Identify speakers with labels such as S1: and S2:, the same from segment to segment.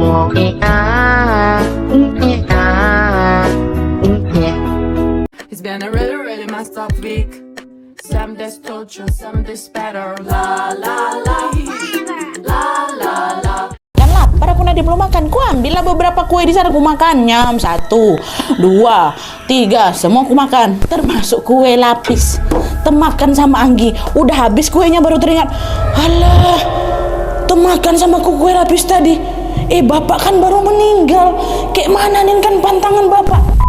S1: It's been a really, really messed up week. Some days torture, some days better. La la la, la la la.
S2: Kan lapar aku Nadia belum makan. Ku ambillah beberapa kue di sana, ku makan. Nyam 1, 2, 3, semua ku makan. Termasuk kue lapis. Temakan sama Anggi. Udah habis kuenya baru teringat. Alah, temakan sama kue lapis tadi. Bapak kan baru meninggal. Kayak mana nih kan pantangan bapak?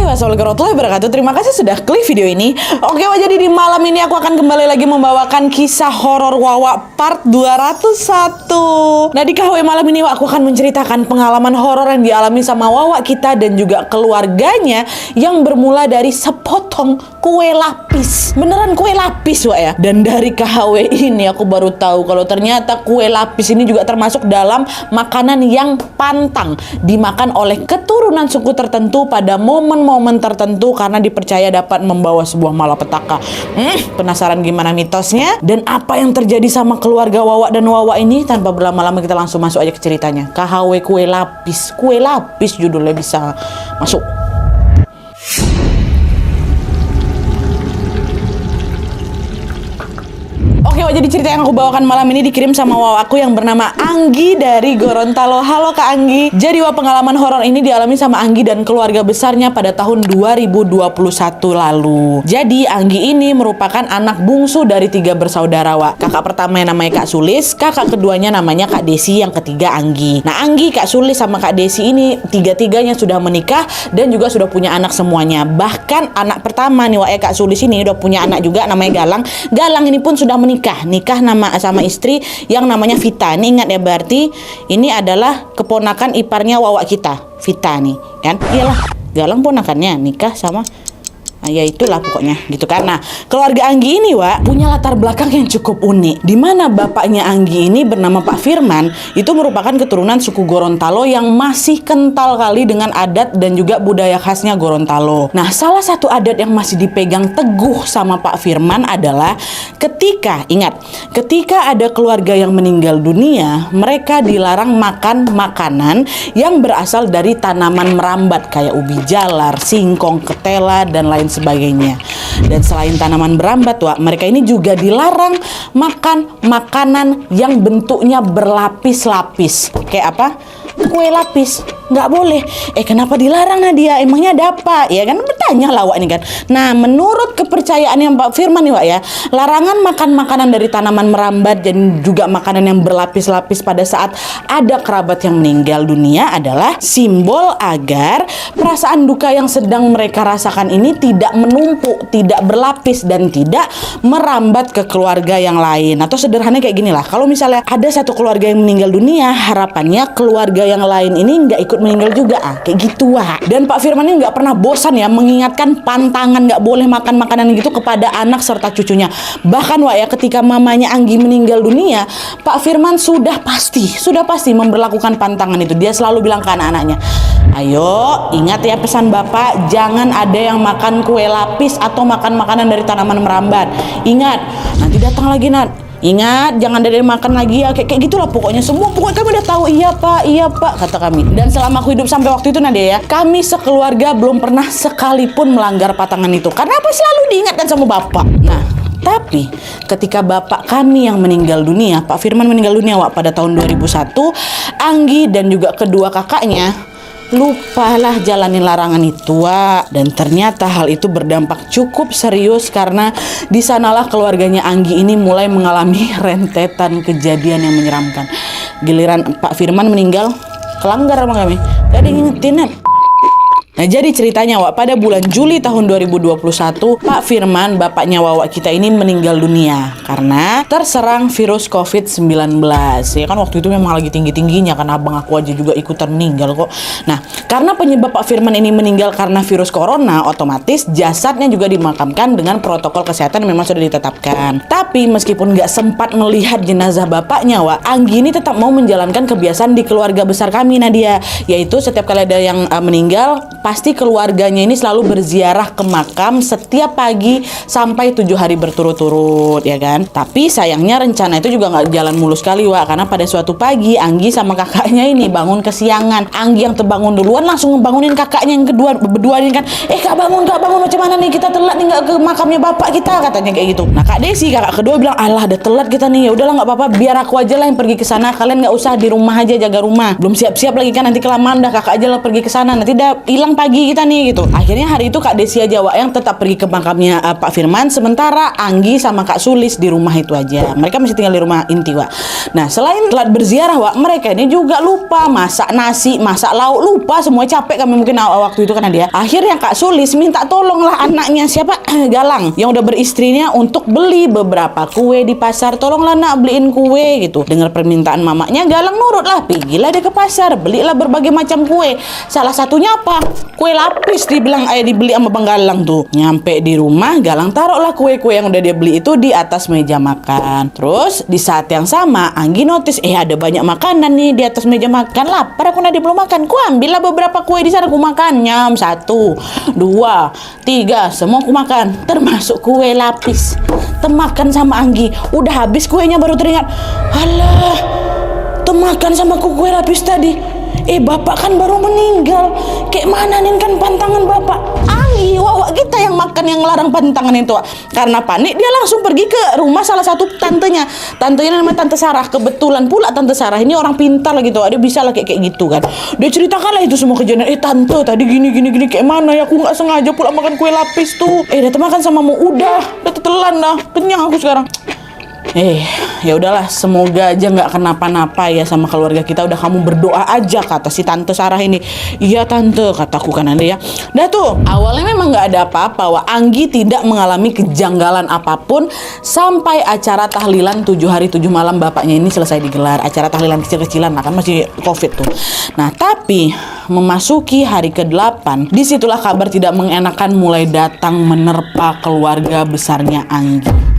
S2: Wassalamualaikum warahmatullahi wabarakatuh. Terima kasih sudah klik video ini. Oke, jadi di malam ini aku akan kembali lagi membawakan kisah horor Wawa part 201. Nah, di KW malam ini aku akan menceritakan pengalaman horor yang dialami sama Wawa kita dan juga keluarganya yang bermula dari sepotong kue lapis. Beneran kue lapis, Wak ya. Dan dari KW ini aku baru tahu kalau ternyata kue lapis ini juga termasuk dalam makanan yang pantang dimakan oleh keturunan suku tertentu pada momen-momen tertentu karena dipercaya dapat membawa sebuah malapetaka. Penasaran gimana mitosnya dan apa yang terjadi sama keluarga Wawa dan Wawa ini? Tanpa berlama-lama kita langsung masuk aja ke ceritanya. KHW kue lapis. Kue lapis judulnya, bisa masuk. Oke, jadi cerita yang aku bawakan malam ini dikirim sama Wawa aku yang bernama Anggi dari Gorontalo. Halo Kak Anggi. Jadi pengalaman horor ini dialami sama Anggi dan keluarga besarnya pada tahun 2021 lalu. Jadi Anggi ini merupakan anak bungsu dari 3 bersaudara, Wak. Kakak pertama yang namanya Kak Sulis, kakak keduanya namanya Kak Desi, yang ketiga Anggi. Nah, Anggi, Kak Sulis sama Kak Desi ini tiga-tiganya sudah menikah dan juga sudah punya anak semuanya. Bahkan anak pertama nih, Wak, Kak Sulis ini udah punya anak juga namanya Galang. Galang ini pun sudah menikah nama sama istri yang namanya Vita. Ini ingat ya, berarti ini adalah keponakan iparnya Wawa kita, Vita nih kan. Iyalah, Galang ponakannya nikah sama ya itulah pokoknya gitu kan. Nah, keluarga Anggi ini, Wak, punya latar belakang yang cukup unik. Di mana bapaknya Anggi ini bernama Pak Firman, itu merupakan keturunan suku Gorontalo yang masih kental kali dengan adat dan juga budaya khasnya Gorontalo. Nah, salah satu adat yang masih dipegang teguh sama Pak Firman adalah ketika ada keluarga yang meninggal dunia, mereka dilarang makan makanan yang berasal dari tanaman merambat kayak ubi jalar, singkong, ketela, dan lain sebagainya. Dan selain tanaman berambat, Wak, mereka ini juga dilarang makan makanan yang bentuknya berlapis-lapis. Kayak apa? Kue lapis. Nggak boleh. Kenapa dilarang, Nadia? Emangnya ada apa? Ya kan, bertanya lah, Wak, ini kan. Nah, menurut kepercayaan yang Pak Firman nih, Wak, ya, larangan makan makanan dari tanaman merambat dan juga makanan yang berlapis-lapis pada saat ada kerabat yang meninggal dunia adalah simbol agar perasaan duka yang sedang mereka rasakan ini tidak menumpuk, tidak berlapis, dan tidak merambat ke keluarga yang lain. Atau sederhananya kayak gini lah, kalau misalnya ada satu keluarga yang meninggal dunia, harapannya keluarga yang lain ini nggak ikut meninggal juga, kayak gitu, Wak. Dan Pak Firman ini nggak pernah bosan ya mengingatkan pantangan nggak boleh makan makanan gitu kepada anak serta cucunya. Bahkan, Wak, ya, ketika mamanya Anggi meninggal dunia, Pak Firman sudah pasti memberlakukan pantangan itu. Dia selalu bilang ke anak-anaknya, ayo ingat ya pesan Bapak, jangan ada yang makan kue lapis atau makan makanan dari tanaman merambat. Ingat, nanti datang lagi, Nat. Ingat, jangan ada yang makan lagi ya. Kayak gitulah pokoknya. Pokoknya kami udah tahu. Iya pak, kata kami. Dan selama aku hidup sampai waktu itu, Nadia, ya, kami sekeluarga belum pernah sekalipun melanggar pantangan itu. Karena apa? Selalu diingatkan sama Bapak. Nah, tapi ketika bapak kami yang meninggal dunia, Pak Firman meninggal dunia, Wak, pada tahun 2001, Anggi dan juga kedua kakaknya lupalah jalanin larangan itu, Wak. Dan ternyata hal itu berdampak cukup serius karena di sanalah keluarganya Anggi ini mulai mengalami rentetan kejadian yang menyeramkan. Giliran Pak Firman meninggal, kelanggar sama kami. Tadi ngingetin, Net. Nah, jadi ceritanya, Wak, pada bulan Juli tahun 2021, Pak Firman, bapaknya Wawa kita ini meninggal dunia karena terserang virus COVID-19. Ya kan waktu itu memang lagi tinggi-tingginya, kan abang aku aja juga ikutan meninggal kok. Nah, karena penyebab Pak Firman ini meninggal karena virus corona, otomatis jasadnya juga dimakamkan dengan protokol kesehatan yang memang sudah ditetapkan. Tapi meskipun nggak sempat melihat jenazah bapaknya, Wak, Anggi ini tetap mau menjalankan kebiasaan di keluarga besar kami, Nadia, yaitu setiap kali ada yang meninggal, pasti keluarganya ini selalu berziarah ke makam setiap pagi sampai 7 hari berturut-turut, ya kan. Tapi sayangnya rencana itu juga nggak jalan mulus kali, Wak, karena pada suatu pagi Anggi sama kakaknya ini bangun kesiangan. Anggi yang terbangun duluan langsung ngebangunin kakaknya yang berdua ini kan, kak bangun macam mana nih, kita telat nih nggak ke makamnya bapak kita, katanya kayak gitu. Nah Kak Desi kakak kedua bilang, alah udah telat kita nih, ya udahlah nggak apa-apa, biar aku aja lah yang pergi ke sana, kalian nggak usah di rumah aja jaga rumah, belum siap-siap lagi kan, nanti kelamaan, dah kakak aja lah pergi ke sana, nanti udah hilang pagi kita nih gitu. Akhirnya hari itu Kak Desi aja, Wak, yang tetap pergi ke makamnya Pak Firman, sementara Anggi sama Kak Sulis di rumah itu aja. Mereka masih tinggal di rumah inti, Wak. Nah selain telat berziarah, Wak, mereka ini juga lupa masak nasi, masak lauk, lupa semua, capek kami mungkin waktu itu karena dia. Akhirnya Kak Sulis minta tolonglah anaknya siapa Galang yang udah beristrinya untuk beli beberapa kue di pasar, tolonglah nak beliin kue gitu. Dengar permintaan mamanya, Galang nurut lah, pergilah dia ke pasar, belilah berbagai macam kue. Salah satunya apa? Kue lapis dibilang dibeli sama Bang Galang tuh. Nyampe di rumah, Galang taruhlah kue-kue yang udah dia beli itu di atas meja makan. Terus di saat yang sama Anggi notice ada banyak makanan nih di atas meja makan. Lapar aku, Nadi belum makan. Ku ambillah beberapa kue di sana, ku makan. Nyam 1, 2, 3, semua ku makan, termasuk kue lapis. Temakan sama Anggi. Udah habis kuenya baru teringat, alah, temakan sama kue lapis tadi. Bapak kan baru meninggal. Kayak mana nih kan pantangan bapak? Anggi, Wak kita yang makan yang larang pantangan itu, Wak. Karena panik dia langsung pergi ke rumah salah satu tantenya. Tantenya namanya Tante Sarah. Kebetulan pula Tante Sarah ini orang pintar lah gitu. Dia bisa lah kayak gitu kan. Dia ceritakan lah itu semua kejadian. Tante tadi gini kayak mana ya, aku nggak sengaja pula makan kue lapis tuh. Dia makan sama mau udah telan dah. Kenyang aku sekarang. Ya udahlah, semoga aja nggak kenapa-napa ya sama keluarga kita. Udah kamu berdoa aja, kata si Tante Sarah ini. Iya Tante, kataku kan Anda ya. Dah tuh, awalnya memang nggak ada apa-apa, Wak. Anggi tidak mengalami kejanggalan apapun sampai acara tahlilan 7 hari 7 malam bapaknya ini selesai digelar. Acara tahlilan kecil-kecilan lah kan, masih COVID tuh. Nah tapi memasuki hari ke-8, disitulah kabar tidak mengenakan mulai datang menerpa keluarga besarnya Anggi.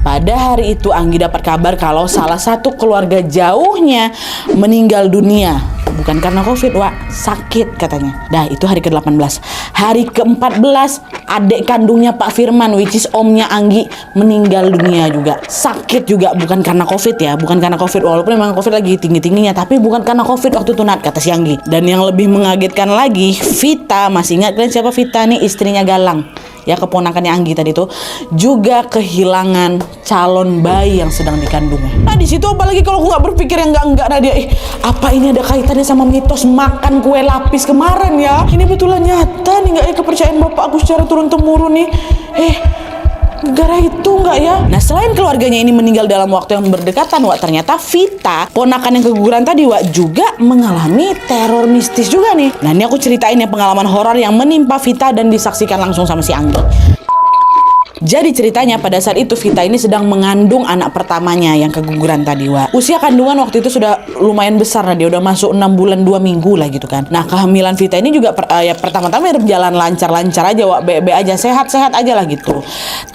S2: Pada hari itu Anggi dapat kabar kalau salah satu keluarga jauhnya meninggal dunia. Bukan karena COVID, Wak, sakit katanya. Dah itu hari ke-18. Hari ke-14 adik kandungnya Pak Firman, which is omnya Anggi, meninggal dunia juga. Sakit juga, bukan karena COVID ya. Bukan karena COVID, walaupun memang COVID lagi tinggi-tingginya, tapi bukan karena COVID waktu itu, Nat, kata si Anggi. Dan yang lebih mengagetkan lagi, Vita, masih ingat kalian siapa Vita nih? Istrinya Galang. Ya, keponakannya Anggi tadi tuh juga kehilangan calon bayi yang sedang dikandungnya. Nah di situ apalagi kalau aku nggak berpikir yang enggak Nadia, apa ini ada kaitannya sama mitos makan kue lapis kemarin ya? Ini betulan nyata nih nggak ya kepercayaan bapak aku secara turun temurun nih? Gara itu enggak ya? Nah selain keluarganya ini meninggal dalam waktu yang berdekatan, Wak, ternyata Vita, ponakan yang keguguran tadi, Wak, juga mengalami teror mistis juga nih. Nah ini aku ceritain ya pengalaman horor yang menimpa Vita dan disaksikan langsung sama si Anggi. Jadi ceritanya pada saat itu Vita ini sedang mengandung anak pertamanya yang keguguran tadi, Wak. Usia kandungan waktu itu sudah lumayan besar, nah dia udah masuk 6 bulan 2 minggu lah gitu kan. Nah kehamilan Vita ini juga pertama-tama berjalan lancar-lancar aja, Wak, be aja, sehat-sehat aja lah gitu.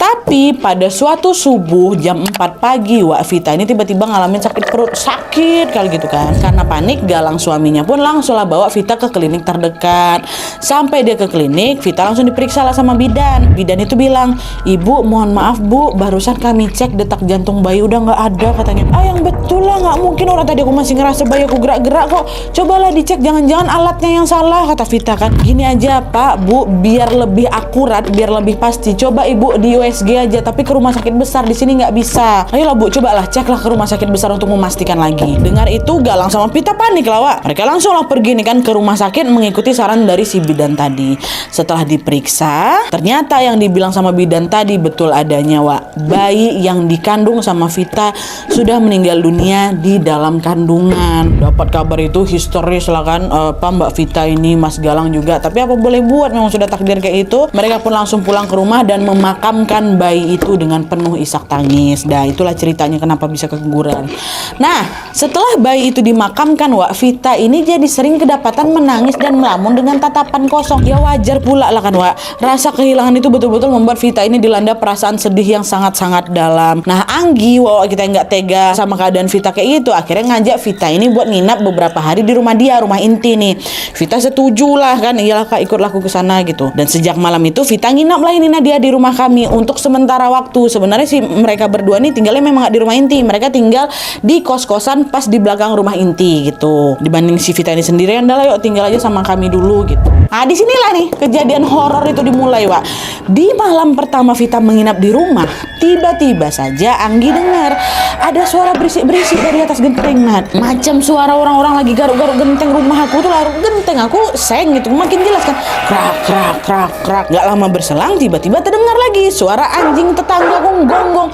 S2: Tapi pada suatu subuh jam 4 pagi, Wak, Vita ini tiba-tiba ngalamin sakit perut, sakit kali gitu kan. Karena panik, Galang suaminya pun langsung lah bawa Vita ke klinik terdekat. Sampai dia ke klinik, Vita langsung diperiksa lah sama bidan. Bidan itu bilang, Ibu, mohon maaf Bu, barusan kami cek detak jantung bayi udah nggak ada katanya. Yang betul lah, nggak mungkin, orang tadi aku masih ngerasa bayi aku gerak-gerak kok. Cobalah dicek, jangan-jangan alatnya yang salah, kata Vita kan. Gini aja Pak, Bu, biar lebih akurat, biar lebih pasti, coba Ibu di USG aja, tapi ke rumah sakit besar di sini nggak bisa. Ayolah Bu, cobalah ceklah ke rumah sakit besar untuk memastikan lagi. Dengar itu Galang sama Vita panik lah, Wak. Mereka langsung lah pergi nih kan ke rumah sakit mengikuti saran dari si bidan tadi. Setelah diperiksa, ternyata yang dibilang sama bidan tadi betul adanya, Wak. Bayi yang dikandung sama Vita sudah meninggal dunia di dalam kandungan. Dapat kabar itu histeris lah kan, Mbak Vita ini, Mas Galang juga. Tapi apa boleh buat, memang sudah takdir kayak itu. Mereka pun langsung pulang ke rumah dan memakamkan bayi itu dengan penuh isak tangis. Nah itulah ceritanya kenapa bisa keguguran. Nah setelah bayi itu dimakamkan, Wak, Vita ini jadi sering kedapatan menangis dan melamun dengan tatapan kosong. Ya wajar pula lah kan, Wak. Rasa kehilangan itu betul-betul membuat Vita ini dilanda perasaan sedih yang sangat-sangat dalam. Nah Anggi, wow kita nggak tega sama keadaan Vita kayak gitu, akhirnya ngajak Vita ini buat nginap beberapa hari di rumah dia, rumah inti nih. Vita setuju lah kan, iyalah kak ikutlah aku ke sana gitu. Dan sejak malam itu Vita nginap lah ini Nadia di rumah kami untuk sementara waktu. Sebenarnya sih mereka berdua nih tinggalnya memang nggak di rumah inti, mereka tinggal di kos-kosan pas di belakang rumah inti gitu. Dibanding si Vita ini sendirian, dah lah yuk tinggal aja sama kami dulu gitu. Nah disinilah nih kejadian horor itu dimulai Wak. Di malam pertama Vita menginap di rumah, tiba-tiba saja Anggi dengar ada suara berisik-berisik dari atas genteng Nat. Macam suara orang-orang lagi garuk-garuk genteng rumah aku tuh, garuk genteng aku seng gitu, makin jelas kan, krak krak krak krak. Gak lama berselang tiba-tiba terdengar lagi suara anjing tetangga gonggong,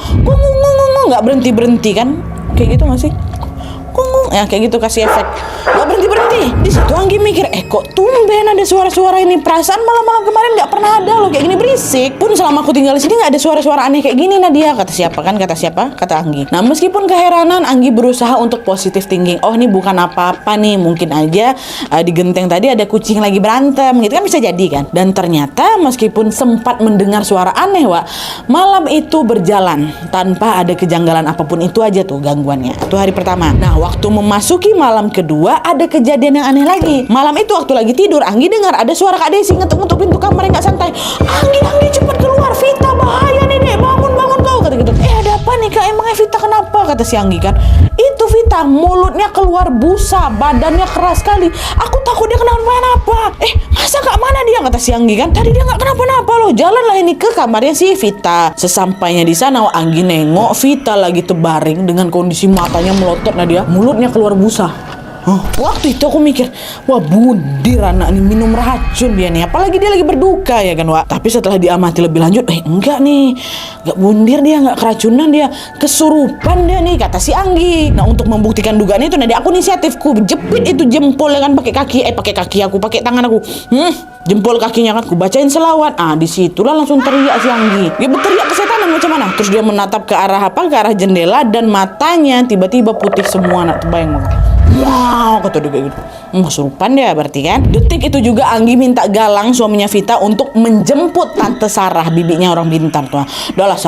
S2: nggak berhenti kan, kayak gitu nggak sih? Ya kayak gitu, kasih efek nggak berhenti. Di situ Anggi mikir, kok tumben ada suara-suara ini, perasaan malam-malam kemarin nggak pernah ada loh kayak gini berisik. Pun selama aku tinggal di sini nggak ada suara-suara aneh kayak gini Nadia. Kata siapa? Kata Anggi. Nah meskipun keheranan, Anggi berusaha untuk positive thinking. Oh ini bukan apa-apa nih, mungkin aja di genteng tadi ada kucing lagi berantem gitu kan, bisa jadi kan. Dan ternyata meskipun sempat mendengar suara aneh Wak, malam itu berjalan tanpa ada kejanggalan apapun. Itu aja tuh gangguannya. Itu hari pertama. Nah waktu memasuki malam kedua ada kejadian yang aneh lagi. Malam itu waktu lagi tidur, Anggi dengar ada suara Kak Desi ngetuk-ngetuk pintu kamar yang nggak santai. Anggi cepat keluar, Vita bahaya nih dek, bangun kau, kata gitu. Ada apa nih Kak, emangnya Vita kenapa, kata si Anggi kan. Itu Vita mulutnya keluar busa, badannya keras sekali. Aku takut dia kenapa-napa. Masa Kak mana dia, kata si Anggi kan. Tadi dia nggak kenapa-napa loh. Jalanlah ini ke kamarnya si Vita. Sesampainya di sana Anggi nengok Vita lagi terbaring dengan kondisi matanya melotot Nadia, mulutnya keluar busa. Waktu itu aku mikir, wah budir anak nih, minum racun dia nih, apalagi dia lagi berduka ya kan Wak. Tapi setelah diamati lebih lanjut, enggak nih, enggak bundir dia, enggak keracunan dia, kesurupan dia nih, kata si Anggi. Nah untuk membuktikan dugaan itu Nadia, aku inisiatifku jepit itu jempol ya kan, pakai tangan aku, jempol kakinya kan, aku bacain selawat. Disitulah langsung teriak si Anggi. Dia berteriak kesetanan macam mana? Terus dia menatap ke arah jendela dan matanya tiba-tiba putih semua, nak terbayang. Wow, kata dia kayak gitu. Kesurupan dia berarti kan. Detik itu juga Anggi minta Galang, suaminya Vita, untuk menjemput Tante Sarah, bibinya orang Bintan tuh. Udahlah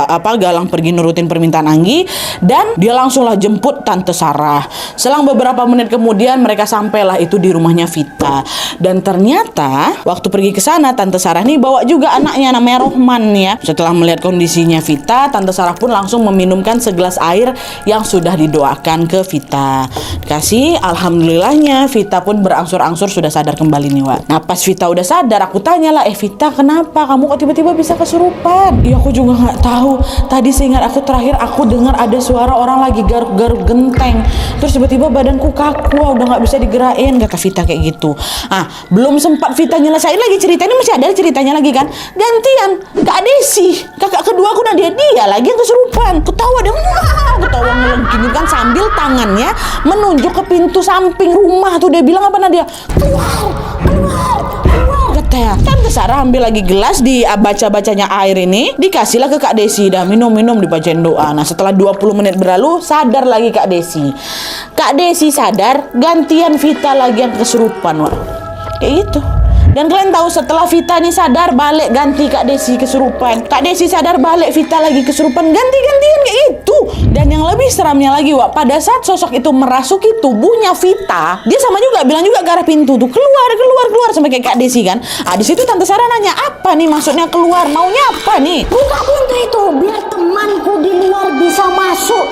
S2: Galang pergi nurutin permintaan Anggi dan dia langsunglah jemput Tante Sarah. Selang beberapa menit kemudian mereka sampailah itu di rumahnya Vita. Dan ternyata waktu pergi ke sana Tante Sarah nih bawa juga anaknya namanya Rohman ya. Setelah melihat kondisinya Vita, Tante Sarah pun langsung meminumkan segelas air yang sudah didoakan ke Vita. Kasih alhamdulillahnya Vita pun berangsur-angsur sudah sadar kembali nih Wak. Nah pas Vita udah sadar, aku tanyalah, Vita kenapa kamu kok tiba-tiba bisa kesurupan? Iya aku juga nggak tahu. Tadi seingat aku terakhir aku dengar ada suara orang lagi garuk-garuk genteng. Terus tiba-tiba badanku kaku, udah nggak bisa digerakin, kata Vita kayak gitu. Belum sempat Vita nyelesain lagi ceritanya, masih ada ceritanya lagi kan. Gantian Kak Desi, kakak kedua aku Nadia, dia lagi yang kesurupan. Ketawa ngelengking kan sambil tangannya menunjuk ke pintu samping rumah tuh. Dia bilang apa Nadia? Keluar, katanya. Tante Sarah ambil lagi gelas, baca-bacanya air ini, dikasihlah ke Kak Desi. Dah minum dibacain doa. Nah setelah 20 menit berlalu, sadar lagi Kak Desi. Kak Desi sadar, gantian Vita lagi yang kesurupan Wak. Kayak gitu. Dan kalian tahu setelah Vita ini sadar, balik ganti Kak Desi kesurupan. Kak Desi sadar, balik Vita lagi kesurupan, ganti-gantian kayak gitu. Dan yang lebih seramnya lagi Wak, pada saat sosok itu merasuki tubuhnya Vita, dia sama juga bilang juga ke arah pintu tuh, keluar sampai kayak Kak Desi kan. Di situ Tante Sarah nanya, apa nih maksudnya keluar, maunya apa nih?
S3: Buka pintu itu biar temanku di luar bisa masuk.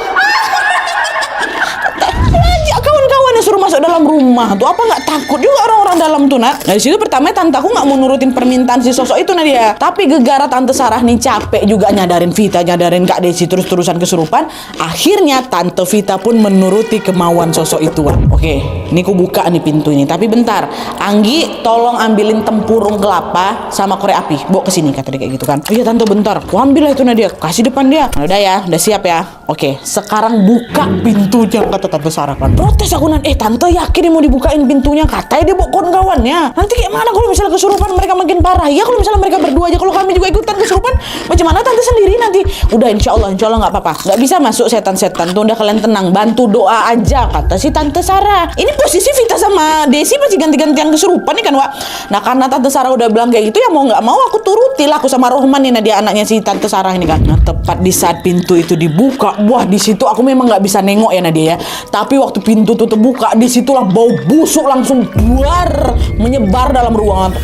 S2: Kawan-kawannya suruh masuk dalam rumah tuh, apa nggak takut juga orang-orang dalam tuh Nat? Nah di situ pertama tante aku nggak mau nurutin permintaan si sosok itu Nadia, tapi gegara Tante Sarah nih capek juga nyadarin Vita, nyadarin Kak Desi terus-terusan kesurupan. Akhirnya Tante Vita pun menuruti kemauan sosok itu Wak. Oke, ini aku buka nih pintu ini, tapi bentar, Anggi tolong ambilin tempurung kelapa sama korek api, bawa ke sini, kata dia kayak gitu kan. Oh iya tante bentar, aku ambil lah itu Nadia, kasih depan dia. Nah, udah ya, udah siap ya. Oke, sekarang buka pintunya, kata Tante Sarah kan. Protes aku Tante yakin mau dibukain pintunya, katanya dia bawa kawan-kawannya. Nanti kayak mana kalau misalnya kesurupan mereka makin parah? Ya kalau misalnya mereka berdua aja, kalau kami juga ikutan kesurupan, bagaimana tante sendiri nanti? Udah insya Allah nggak apa-apa, nggak bisa masuk setan-setan tuh, udah kalian tenang, bantu doa aja, kata si Tante Sarah. Ini posisi Vita sama Desi masih ganti-gantian kesurupan nih kan, Wak. Nah karena Tante Sarah udah bilang kayak gitu, ya mau nggak mau aku turuti lah, aku sama Rohman nih, nah dia anaknya si Tante Sarah ini kan. Nah tepat di saat pintu itu dibuka, wah di situ aku memang nggak bisa nengok ya Nadia ya. Tapi waktu pintu tuh terbuka, disitulah bau busuk langsung keluar menyebar dalam ruangan.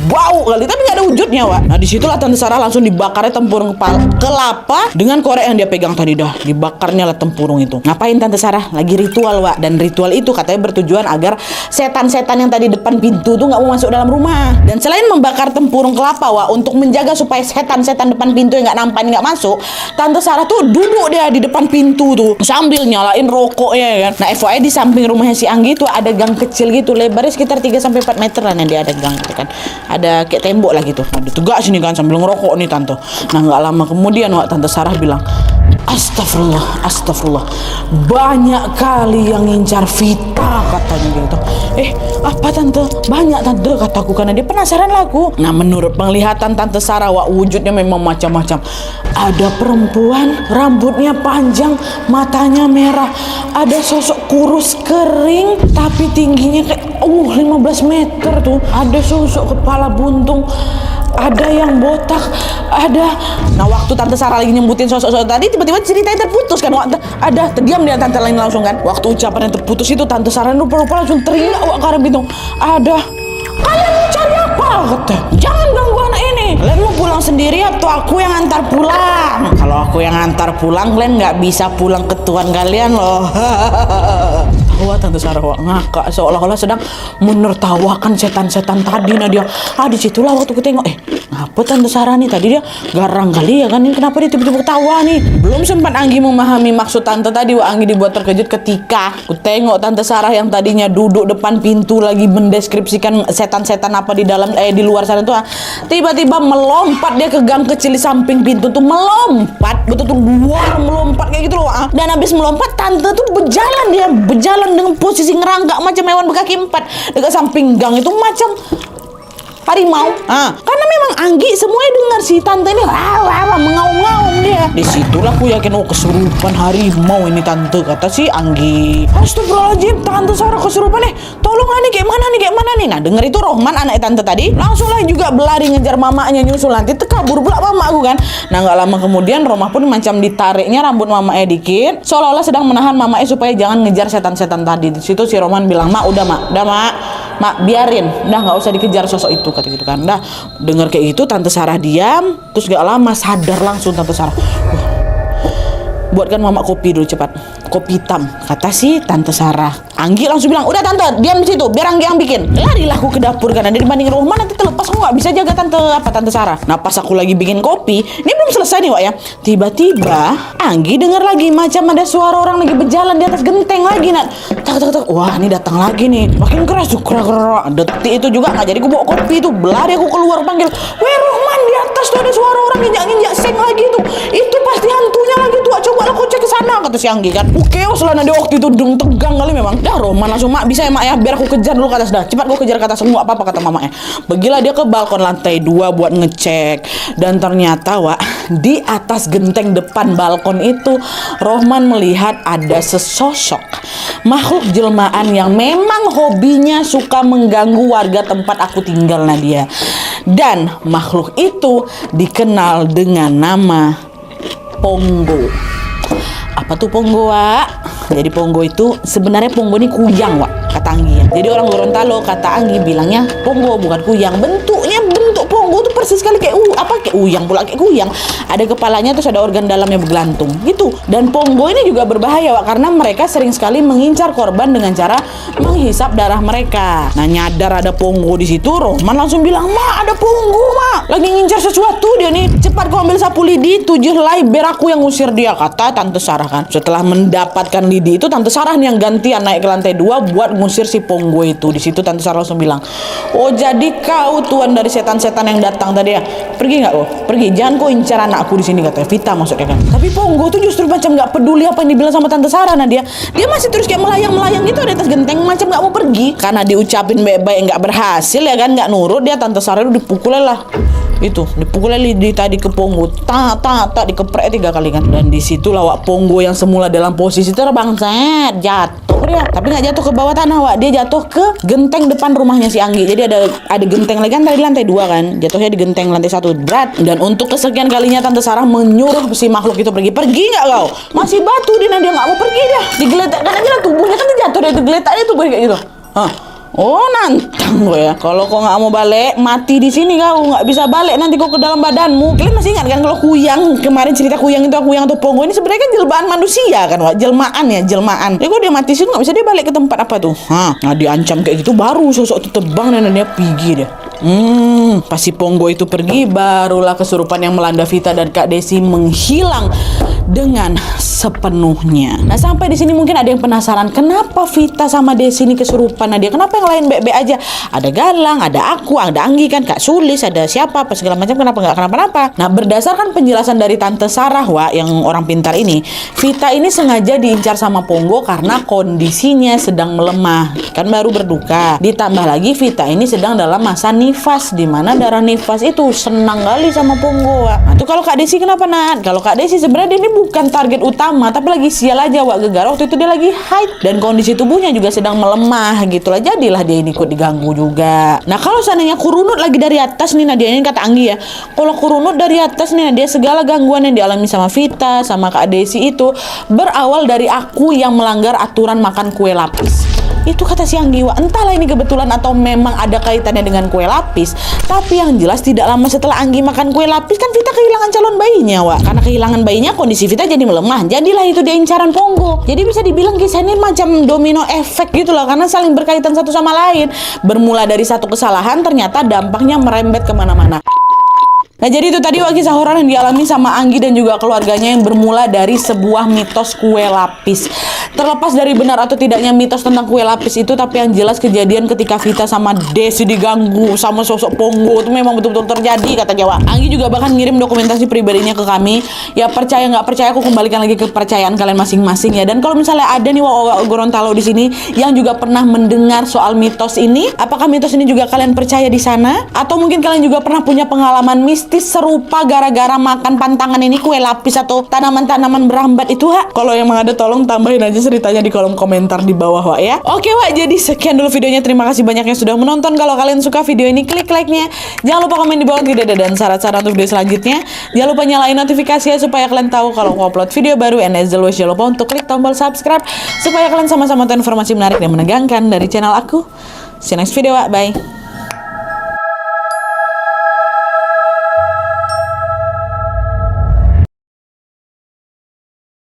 S2: Bau kali, tapi nggak ada wujudnya, Wak. Nah disitulah Tante Sarah langsung dibakarnya tempurung kelapa dengan korek yang dia pegang tadi, dah dibakarnya lah tempurung itu. Ngapain Tante Sarah? Lagi ritual, Wak. Dan ritual itu katanya bertujuan agar setan-setan yang tadi depan pintu tuh nggak mau masuk dalam rumah. Dan selain membakar tempurung kelapa, Wak, untuk menjaga supaya setan-setan depan pintu yang nggak nampak nggak masuk, Tante Sarah tuh duduk dia di depan pintu tuh sambil nyalain rokoknya kan. Nah FYI di samping rumahnya si Anggi tuh ada gang kecil gitu, lebarnya sekitar 3-4 meteran ya, dia ada gang gitu kan, ada kayak tembok lah gitu. Nah tegak sini kan sambil ngerokok nih Tante. Nah nggak lama kemudian, Wak, Tante Sarah bilang, Astagfirullah, astagfirullah, banyak kali yang ngincar Vita, katanya gitu. Apa Tante? Banyak Tante, kataku, karena dia penasaran lah aku. Nah menurut penglihatan Tante Sarah, Wak, wujudnya memang macam-macam. Ada perempuan, rambutnya panjang, matanya merah. Ada sosok kurus kering, tapi tingginya kayak 15 meter tuh. Ada sosok kepala buntung, ada yang botak, ada. Nah waktu Tante Sarah lagi nyebutin sosok-sosok tadi, tiba-tiba ceritanya terputus kan. Ada terdiam dia Tante lain langsung kan. Waktu ucapan yang terputus itu, Tante Sarah rupa-rupa langsung teriak, Wak, karena bingung. Ada. Kalian mau cari apa? Kata, jangan ganggu anak ini. Kalian mau pulang sendiri atau aku yang antar pulang? Kalau aku yang antar pulang, kalian nggak bisa pulang ke tuan kalian loh. Wah Tante Sarah, Wak, ngakak seolah-olah sedang menertawakan setan-setan tadi. Nah dia, disitulah waktu aku tengok, ngapa Tante Sarah nih tadi dia garang kali ya kan, ini kenapa dia tiba-tiba ketawa nih. Belum sempat Anggi memahami maksud Tante tadi, Wak, Anggi dibuat terkejut ketika aku tengok Tante Sarah yang tadinya duduk depan pintu lagi mendeskripsikan setan-setan apa di dalam di luar sana tuh, tiba-tiba melompat dia ke gang kecil di samping pintu tuh, melompat betul-betul luar, melompat kayak gitu loh. Dan habis melompat Tante tuh berjalan dengan posisi ngerangkak macam hewan berkaki 4 dekat samping gang itu, macam harimau. Karena memang Anggi semuanya dengar si Tante ini mengaum-ngaum dia. Disitulah aku yakin, kesurupan harimau ini Tante, kata si Anggi. Astagfirullahaladzim, Tante Sarah kesurupan tolonglah nih, kayak mana nih. Nah denger itu Rohman anak Tante tadi langsung lah juga berlari ngejar mamanya, nyusul, nanti terkabur pula mama aku kan. Nah nggak lama kemudian Rohman pun macam ditariknya rambut mamanya dikit, seolah-olah sedang menahan mamanya supaya jangan ngejar setan-setan tadi. Di situ si Rohman bilang, mak biarin, udah nggak usah dikejar sosok itu, kata gitu kan. Dah dengar kayak gitu Tante Sarah diam, terus gak lama sadar langsung Tante Sarah. Buatkan mama kopi dulu cepat, kopi hitam, kata si Tante Sarah. Anggi langsung bilang, udah Tante diam di situ, biar Anggi yang bikin. Larilah aku ke dapur karena dibanding Rohman nanti terlepas, aku nggak bisa jaga Tante Sarah. Nah pas aku lagi bikin kopi, ini belum selesai nih, Wak, ya. Tiba-tiba Anggi dengar lagi macam ada suara orang lagi berjalan di atas genteng lagi, nak. Tak. Wah ini datang lagi nih, makin keras tuh, detik itu juga nggak jadi aku bawa kopi tuh, berlari aku keluar panggil, weh Rohman, di atas tuh ada suara orang nginjak seng lagi tuh, itu pasti hantunya lagi tuh, coba lah kau cek ke sana, kata si Anggi kan. Keos lah dia waktu itu, tegang kali memang. Dah Rohman langsung, mak bisa ya mak ya, biar aku kejar dulu ke atas, dah cepat gue kejar ke atas, semua apa-apa, kata mamanya. Pergilah dia ke balkon lantai 2 buat ngecek, dan ternyata, Wak, di atas genteng depan balkon itu Rohman melihat ada sesosok makhluk jelmaan yang memang hobinya suka mengganggu warga tempat aku tinggal, Nadia. Dan makhluk itu dikenal dengan nama Ponggo. Apa tuh Ponggo, Wak? Jadi Ponggo itu sebenarnya Ponggo ini kuyang, Wak, kata Anggi ya. Jadi orang Gorontalo, kata Anggi, bilangnya Ponggo bukan kuyang. Bentuknya bentuk Ponggo tuh persis sekali kayak kayak uyang pula, kayak kuyang. Ada kepalanya terus ada organ dalamnya bergelantung gitu. Dan Ponggo ini juga berbahaya, Wak, karena mereka sering sekali mengincar korban dengan cara menghisap darah mereka. Nah nyadar ada Ponggo di situ, Rohman langsung bilang, mak ada Ponggo, mak, lagi ngincar sesuatu dia nih, cepat kau ambil sapu lidi 7 helai biar aku yang ngusir dia, kata Tante Sarah kan. Setelah mendapatkan lidi itu, Tante Sarah nih yang gantian naik ke lantai 2 buat ngusir si Ponggo itu. Di situ Tante Sarah langsung bilang, oh jadi kau tuan dari setan-setan yang datang kata dia, pergi nggak kau? Pergi, jangan kau incar anakku di sini, kata Vita maksudnya kan. Tapi Ponggo tuh justru macam nggak peduli apa yang dibilang sama Tante Sarah. Nah dia masih terus kayak melayang-melayang gitu di atas genteng, macam nggak mau pergi. Karena diucapin baik-baik nggak berhasil ya kan, nggak nurut dia. Tante Sarah itu dipukul lah. Itu dipukulnya di tadi ke Ponggo, tak dikeprek 3 kali kan. Dan disitulah Wak Ponggo yang semula dalam posisi terbang set jatuh dia, tapi nggak jatuh ke bawah tanah Wak, dia jatuh ke genteng depan rumahnya si Anggi. Jadi ada genteng lagi kan tadi lantai 2 kan, jatuhnya di genteng lantai 1 berat. Dan untuk kesekian kalinya Tante Sarah menyuruh si makhluk itu pergi nggak kau, masih batu dia nggak mau pergi dah, digeletakkan aja lah tubuhnya kan, dia jatuh, dia digeletaknya tubuh kayak gitu. Oh nantang gue ya, kalau kau nggak mau balik mati di sini, kau nggak bisa balik nanti kau ke dalam badanmu. Kalian masih ingat kan kalau Kuyang kemarin cerita Kuyang itu, Kuyang atau Ponggo ini sebenarnya kan jelmaan manusia kan Wak, jelmaan. Jadi kok dia mati sih nggak bisa dia balik ke tempat apa tuh? Nah diancam kayak gitu baru sosok itu terbang dan dia pergi dia. Pas si Ponggo itu pergi, barulah kesurupan yang melanda Vita dan Kak Desi menghilang dengan sepenuhnya. Nah sampai di sini mungkin ada yang penasaran, kenapa Vita sama Desi ini kesurupan? Nah dia kenapa yang lain baik-baik aja? Ada Galang, ada aku, ada Anggi kan, Kak Sulis, ada siapa apa segala macam, kenapa nggak kenapa-napa? Nah berdasarkan penjelasan dari Tante Sarah Wak yang orang pintar ini, Vita ini sengaja diincar sama Ponggo karena kondisinya sedang melemah, kan baru berduka. Ditambah lagi Vita ini sedang dalam masa nifas, di mana darah nifas itu senang kali sama Ponggo Wak. Nah tuh kalau Kak Desi kenapa Nat? Kalau Kak Desi sebenarnya dia ini bukan target utama, tapi lagi sial aja Wak Gegar. Waktu itu dia lagi haid dan kondisi tubuhnya juga sedang melemah gitulah, jadilah dia ini ikut diganggu juga. Nah kalau seandainya kurunut lagi dari atas nih Nadia, ini kata Anggi ya, kalau kurunut dari atas nih Nadia, segala gangguan yang dialami sama Vita sama Kak Desi itu berawal dari aku yang melanggar aturan makan kue lapis. Itu kata si Anggi Wak, entahlah ini kebetulan atau memang ada kaitannya dengan kue lapis. Tapi yang jelas tidak lama setelah Anggi makan kue lapis kan Vita kehilangan calon bayinya Wak. Karena kehilangan bayinya kondisi Vita jadi melemah, jadilah itu dia incaran Ponggo. Jadi bisa dibilang kisah ini macam domino efek gitu loh, karena saling berkaitan satu sama lain. Bermula dari satu kesalahan ternyata dampaknya merembet kemana-mana. Nah jadi itu tadi Wak kisah horor yang dialami sama Anggi dan juga keluarganya yang bermula dari sebuah mitos kue lapis. Terlepas dari benar atau tidaknya mitos tentang kue lapis itu, tapi yang jelas kejadian ketika Vita sama Desi diganggu sama sosok Ponggo itu memang betul-betul terjadi kata Jawa. Anggi juga bahkan ngirim dokumentasi pribadinya ke kami. Ya percaya nggak percaya aku kembalikan lagi ke kepercayaan kalian masing-masing ya. Dan kalau misalnya ada nih Wak Gorontalo di sini yang juga pernah mendengar soal mitos ini, apakah mitos ini juga kalian percaya di sana? Atau mungkin kalian juga pernah punya pengalaman mistis serupa gara-gara makan pantangan ini kue lapis atau tanaman-tanaman berambat itu Wak? Kalau emang ada tolong tambahin aja ceritanya di kolom komentar di bawah Wak ya. Oke Wak, jadi sekian dulu videonya. Terima kasih banyak yang sudah menonton. Kalau kalian suka video ini, klik like-nya. Jangan lupa komen di bawah tidak ada dan syarat-syarat untuk video selanjutnya. Jangan lupa nyalain notifikasinya supaya kalian tahu kalau aku upload video baru. And as always, jangan lupa untuk klik tombol subscribe supaya kalian sama-sama tahu informasi menarik dan menegangkan dari channel aku. See you next video Wak, bye.